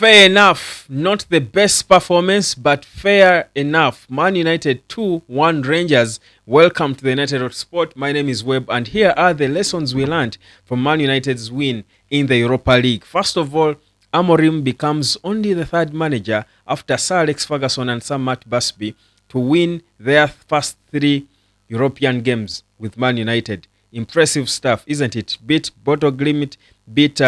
Fair enough. Not the best performance, but fair enough. Man United 2-1 Rangers. Welcome to the United Sport. My name is Webb, and here are the lessons we learned from Man United's win in the Europa League. First of all, Amorim becomes only the third manager after Sir Alex Ferguson and Sir Matt Busby to win their first three European games with Man United. Impressive stuff, isn't it? Beat Bodo Glimt, beat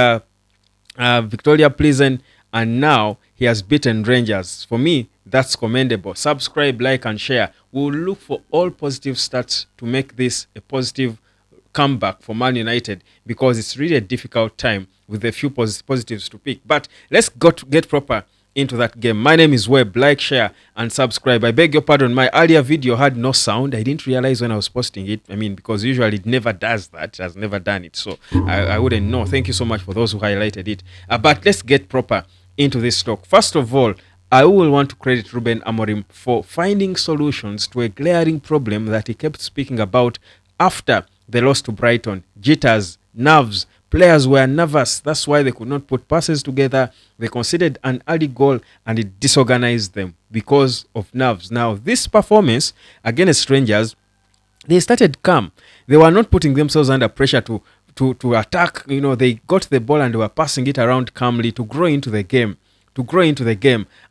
Victoria Pleasant, and now he has beaten Rangers. For me, that's commendable. Subscribe, like, and share. We'll look for all positive stats to make this a positive comeback for Man United, because it's really a difficult time with a few positives to pick. But let's get proper into that game. My name is Webb. Like, share, and subscribe. I beg your pardon, my earlier video had no sound. I didn't realize when I was posting it. Because usually it never does that. It has never done it, so I wouldn't know. Thank you so much for those who highlighted it. But let's get proper into this talk. First of all, I will want to credit Ruben Amorim for finding solutions to a glaring problem that he kept speaking about after the loss to Brighton. Jitters, nerves. Players were nervous. That's why they could not put passes together. They conceded an early goal and it disorganized them because of nerves. Now, this performance against Rangers, they started calm. They were not putting themselves under pressure to attack. They got the ball and they were passing it around calmly to grow into the game.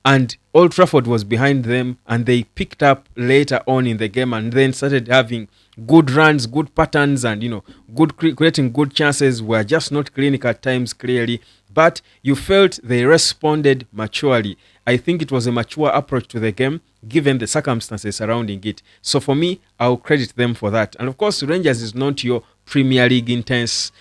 And Old Trafford was behind them, and they picked up later on in the game and then started having good runs, good patterns, and creating good chances. Were just not clinical at times, clearly, but you felt they responded maturely. I think it was a mature approach to the game given the circumstances surrounding it. So for me, I'll credit them for that. And of course, Rangers is not your Premier League intense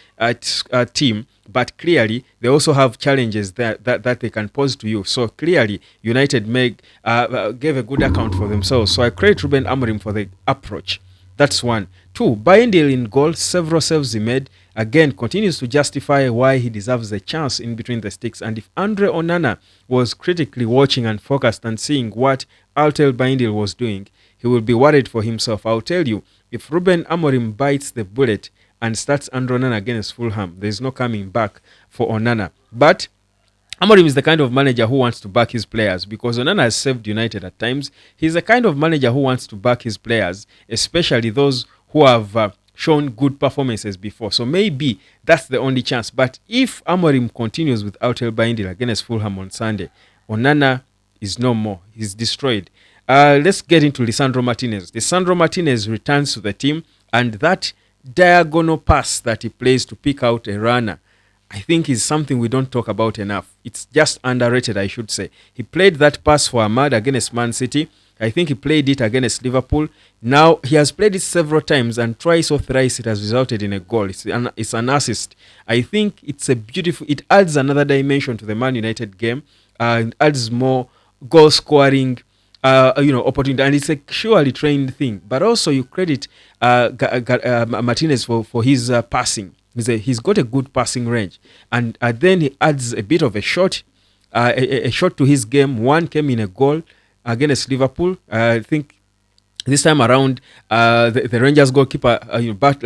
team, but clearly they also have challenges that they can pose to you. So clearly United gave a good account for themselves. So I credit Ruben Amorim for the approach. That's one. Two, Bayindir in goal, several saves he made, again continues to justify why he deserves a chance in between the sticks. And if Andre Onana was critically watching and focused and seeing what Altel Bayindir was doing, he will be worried for himself. I'll tell you, if Ruben Amorim bites the bullet and starts Andre Onana against Fulham, there's no coming back for Onana. But Amorim is the kind of manager who wants to back his players, because Onana has saved United at times. He's the kind of manager who wants to back his players, especially those who have shown good performances before. So maybe that's the only chance. But if Amorim continues with Altel Bayindir against Fulham on Sunday, Onana is no more. He's destroyed. Let's get into Lisandro Martinez. Lisandro Martinez returns to the team, and that diagonal pass that he plays to pick out a runner, I think is something we don't talk about enough. It's just underrated, I should say. He played that pass for Ahmad against Man City. I think he played it against Liverpool. Now, he has played it several times, and twice or thrice it has resulted in a goal. It's an assist. I think it adds another dimension to the Man United game, and adds more goal scoring opportunity, and it's a surely trained thing. But also you credit Martinez for his passing. He's got a good passing range, and then he adds a bit of a shot to his game. One came in a goal against Liverpool. I think this time around, the Rangers goalkeeper,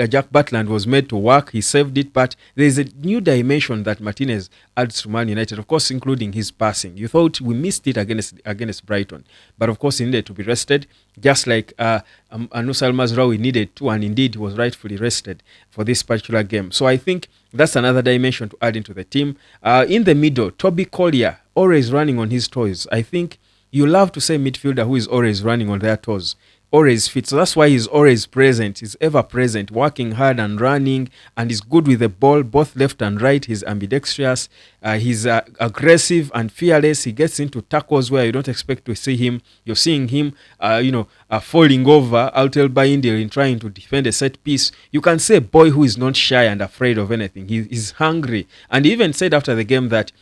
Jack Butland, was made to work. He saved it, but there's a new dimension that Martinez adds to Man United, of course, including his passing. You thought we missed it against Brighton, but of course he needed to be rested, just like Anusal Mazraoui needed to, and indeed he was rightfully rested for this particular game. So I think that's another dimension to add into the team. In the middle, Toby Collier, always running on his toes. I think you love to say midfielder who is always running on their toes, always fit. So that's why he's always present. He's ever present, working hard and running, and he's good with the ball, both left and right. He's ambidextrous. He's aggressive and fearless. He gets into tackles where you don't expect to see him. You're seeing him, falling over Altel Bayindir in trying to defend a set piece. You can say a boy who is not shy and afraid of anything. He's hungry. And he even said after the game that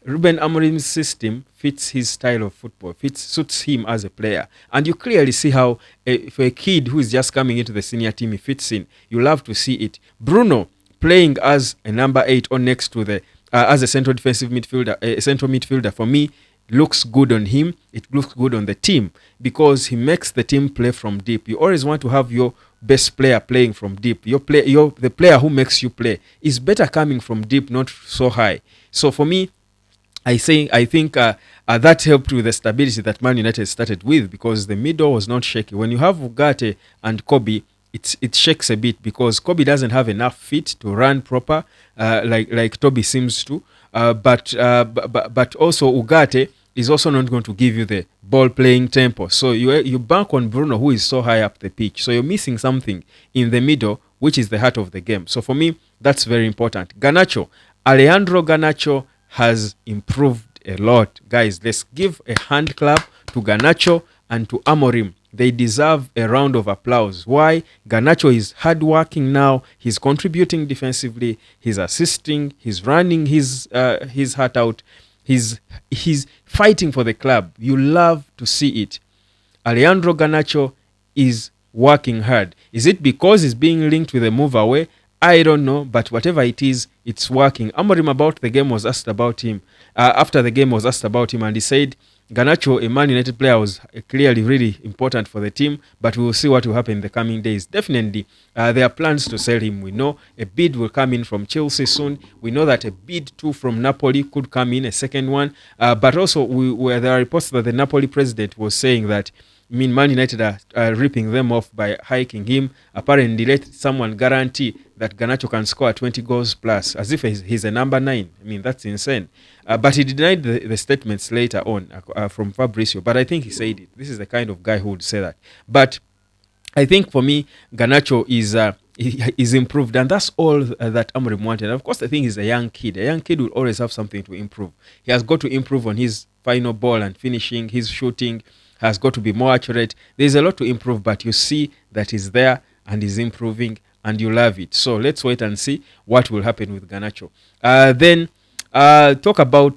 Ruben Amorim's system fits his style of football, suits him as a player. And you clearly see how, for a kid who is just coming into the senior team, he fits in. You love to see it. Bruno playing as a number 8 or next to as a central defensive midfielder, a central midfielder, for me, looks good on him. It looks good on the team because he makes the team play from deep. You always want to have your best player playing from deep. The player who makes you play is better coming from deep, not so high. So for me, I think that helped with the stability that Man United started with, because the middle was not shaky. When you have Ugarte and Kobe, it shakes a bit because Kobe doesn't have enough feet to run proper, like Toby seems to. But also Ugarte is also not going to give you the ball playing tempo. So you bank on Bruno, who is so high up the pitch. So you're missing something in the middle, which is the heart of the game. So for me, that's very important. Alejandro Garnacho has improved a lot. Guys, let's give a hand clap to Garnacho and to Amorim. They deserve a round of applause. Why? Garnacho is hardworking now. He's contributing defensively. He's assisting. He's running his heart out. He's fighting for the club. You love to see it. Alejandro Garnacho is working hard. Is it because he's being linked with a move away? I don't know, but whatever it is, it's working. Amorim about the game was asked about him. After the game was asked about him, and he said, Garnacho, a Man United player, was clearly really important for the team, but we will see what will happen in the coming days. Definitely, there are plans to sell him. We know a bid will come in from Chelsea soon. We know that a bid too from Napoli could come in, a second one. But also, there are reports that the Napoli president was saying that Man United are ripping them off by hiking him. Apparently, let someone guarantee that Garnacho can score 20 goals plus, as if he's a number 9. That's insane. But he denied the statements later on from Fabrizio. But I think he said it. This is the kind of guy who would say that. But I think for me, Garnacho is improved, and that's all that Amorim wanted. And of course, I think he's a young kid. A young kid will always have something to improve. He has got to improve on his final ball and finishing. His shooting has got to be more accurate. There's a lot to improve, but you see that he's there and he's improving, and you love it. So let's wait and see what will happen with Garnacho. Then talk about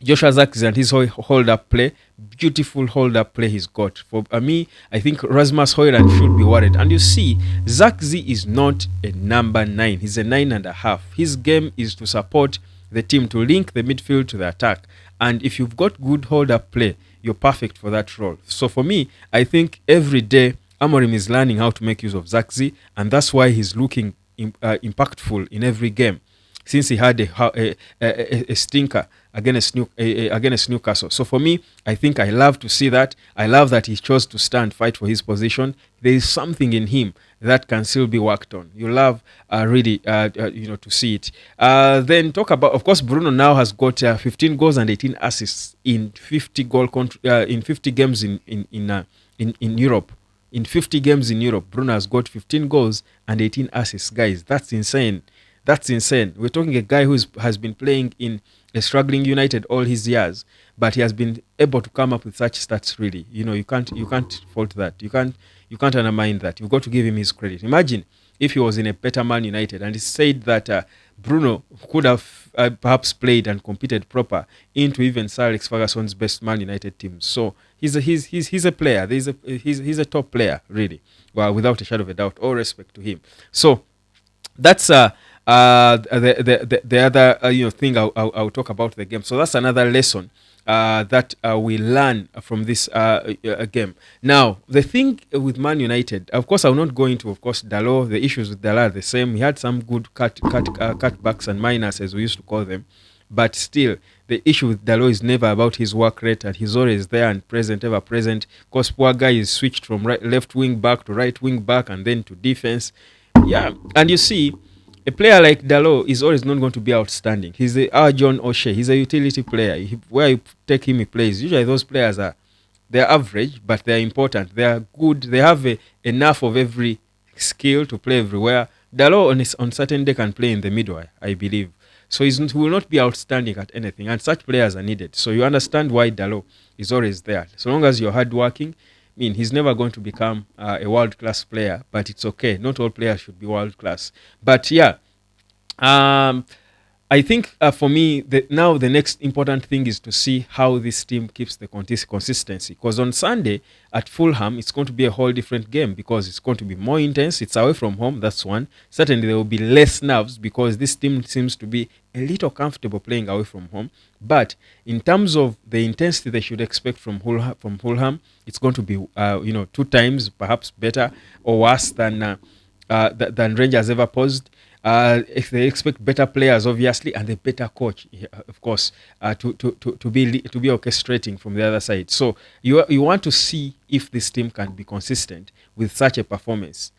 Joshua Zirkzee and his hold-up play. Beautiful hold-up play he's got. For me, I think Rasmus Højlund should be worried. And you see, Zirkzee is not a number 9. He's a 9.5. His game is to support the team, to link the midfield to the attack. And if you've got good hold-up play, you're perfect for that role. So for me, I think every day Amorim is learning how to make use of Zirkzee, and that's why he's looking impactful in every game, since he had a stinker against Newcastle. So for me, I think I love to see that. I love that he chose to stand, fight for his position. There is something in him that can still be worked on. You love really to see it. Then talk about, of course, Bruno now has got 15 goals and 18 assists in 50 games in Europe. In 50 games in Europe, Bruno has got 15 goals and 18 assists. Guys, that's insane. That's insane. We're talking a guy who has been playing in a struggling United all his years, but he has been able to come up with such stats. Really, you can't fault that. You can't undermine that. You've got to give him his credit. Imagine if he was in a better Man United, and he said that Bruno could have perhaps played and competed proper into even Sir Alex Ferguson's best Man United teams. So he's a player. He's a top player, really. Well, without a shadow of a doubt. All respect to him. So that's the other thing I'll talk about the game. So that's another lesson that we learn from this game. Now, the thing with Man United, of course, I'm not going to, of course, Dalot. The issues with Dalot are the same. He had some good cutbacks and minus, as we used to call them. But still, the issue with Dalot is never about his work rate, and he's always there and present, ever present. Because poor guy is switched from left wing back to right wing back and then to defense. Yeah, and you see, a player like Dalot is always not going to be outstanding. He's our John O'Shea. He's a utility player. Where you take him, he plays. Usually those players they're average, but they're important. They are good. They have enough of every skill to play everywhere. Dalot on certain day can play in the middle, I believe. So he will not be outstanding at anything, and such players are needed. So you understand why Dalot is always there. So long as you're hardworking, he's never going to become a world-class player, but it's okay. Not all players should be world-class. But yeah, I think for me, now the next important thing is to see how this team keeps the consistency. Because on Sunday at Fulham, it's going to be a whole different game because it's going to be more intense. It's away from home, that's one. Certainly there will be less nerves because this team seems to be a little comfortable playing away from home. But in terms of the intensity they should expect from Fulham, it's going to be 2 times perhaps better or worse than Rangers ever posed. If they expect better players, obviously, and a better coach, of course, to be orchestrating from the other side. So you want to see if this team can be consistent with such a performance.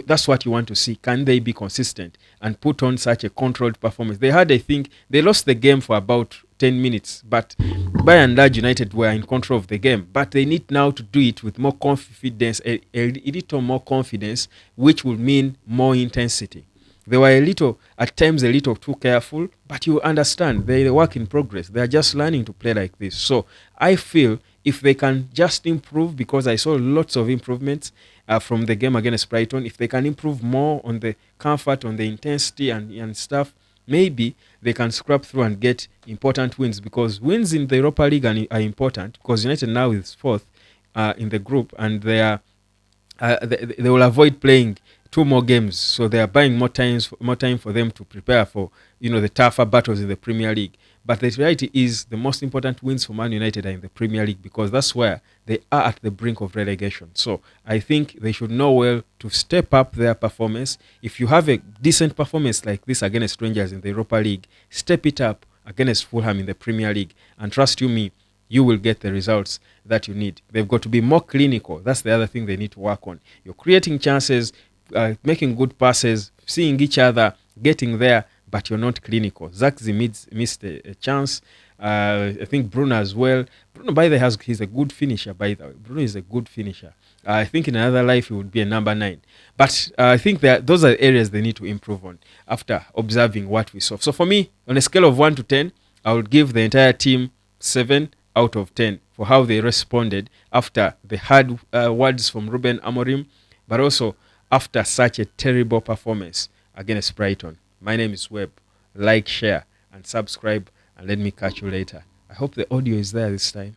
That's what you want to see. Can they be consistent and put on such a controlled performance? I think, they lost the game for about 10 minutes, but by and large, United were in control of the game. But they need now to do it with more confidence, a little more confidence, which will mean more intensity. They were at times, a little too careful, but you understand, they're a work in progress. They are just learning to play like this. So I feel if they can just improve, because I saw lots of improvements from the game against Brighton, if they can improve more on the comfort, on the intensity and stuff, maybe they can scrap through and get important wins, because wins in the Europa League are important, because United now is fourth in the group, and they will avoid playing two more games, so they are buying more time for them to prepare for the tougher battles in the Premier League. But the reality is, the most important wins for Man United are in the Premier League, because that's where they are at the brink of relegation. So I think they should know well to step up their performance. If you have a decent performance like this against Rangers in the Europa League, step it up against Fulham in the Premier League, and trust me, you will get the results that you need. They've got to be more clinical. That's the other thing they need to work on. You're creating chances, making good passes, seeing each other, getting there, but you're not clinical. Zirkzee missed a chance. I think Bruno as well. Bruno, by the way, he's a good finisher, by the way. Bruno is a good finisher. I think in another life he would be a number 9. But I think that those are areas they need to improve on after observing what we saw. So for me, on a scale of 1 to 10, I would give the entire team 7 out of 10 for how they responded after the hard words from Ruben Amorim, but also after such a terrible performance against Brighton. My name is Webb. Like, share, and subscribe, and let me catch you later. I hope the audio is there this time.